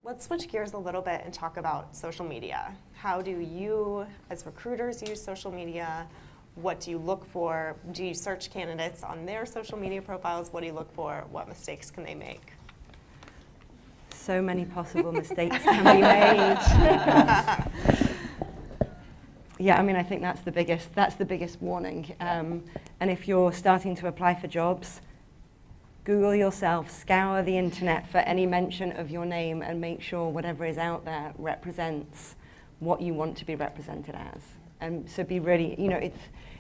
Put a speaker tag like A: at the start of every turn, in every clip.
A: Let's switch gears a little bit and talk about social media. How do you, as recruiters, use social media? What do you look for? Do you search candidates on their social media profiles? What do you look for? What mistakes can they make?
B: So many possible mistakes can be made. Yeah, I mean, I think that's the biggest warning. And if you're starting to apply for jobs, Google yourself, scour the internet for any mention of your name, and make sure whatever is out there represents what you want to be represented as. And so be really,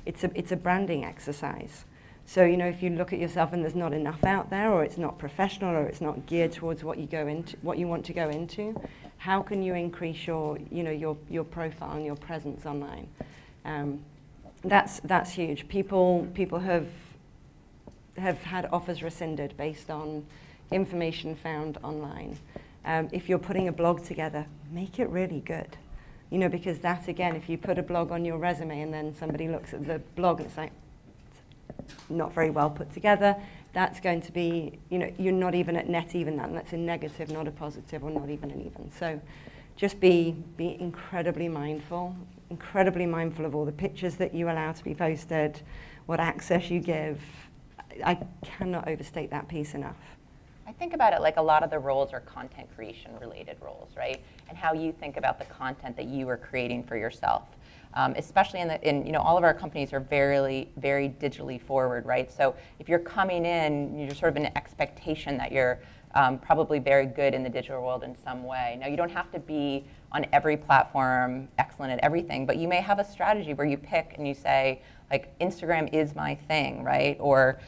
B: it's a branding exercise. So, if you look at yourself and there's not enough out there, or it's not professional, or it's not geared towards what you want to go into, how can you increase your profile and your presence online? That's huge. People have had offers rescinded based on information found online. If you're putting a blog together, make it really good. Because that, again, if you put a blog on your resume and then somebody looks at the blog and it's like, not very well put together, that's going to be, you're not even at net even that, and that's a negative, not a positive, or not even an even. So just be incredibly mindful of all the pictures that you allow to be posted, what access you give. I cannot overstate that piece enough.
C: I think about it like a lot of the roles are content creation related roles, right? And how you think about the content that you are creating for yourself. Especially in all of our companies are very, very digitally forward, right? So if you're coming in, you're sort of an expectation that you're probably very good in the digital world in some way. Now, you don't have to be on every platform, excellent at everything, but you may have a strategy where you pick and you say, like, Instagram is my thing, right? Or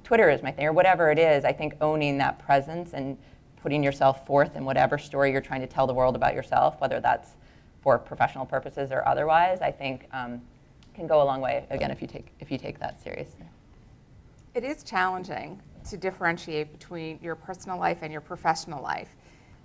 C: Twitter is my thing, or whatever it is. I think owning that presence and putting yourself forth in whatever story you're trying to tell the world about yourself, whether that's for professional purposes or otherwise, I think can go a long way, again, if you take that seriously.
D: It is challenging to differentiate between your personal life and your professional life.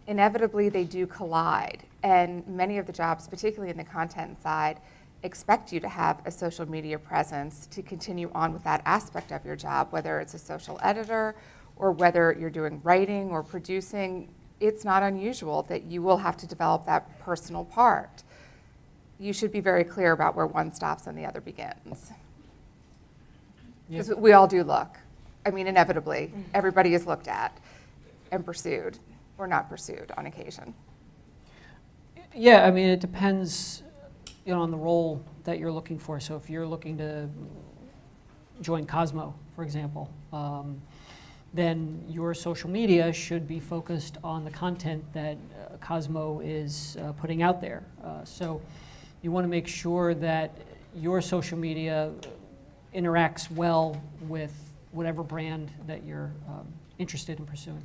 D: Inevitably, they do collide, and many of the jobs, particularly in the content side, expect you to have a social media presence to continue on with that aspect of your job, whether it's a social editor or whether you're doing writing or producing. It's not unusual that you will have to develop that personal part. You should be very clear about where one stops and the other begins. Because we all do look. I mean, inevitably, everybody is looked at and pursued, or not pursued on occasion.
E: Yeah, I mean, it depends on the role that you're looking for. So if you're looking to join Cosmo, for example, then your social media should be focused on the content that Cosmo is putting out there. So you want to make sure that your social media interacts well with whatever brand that you're interested in pursuing.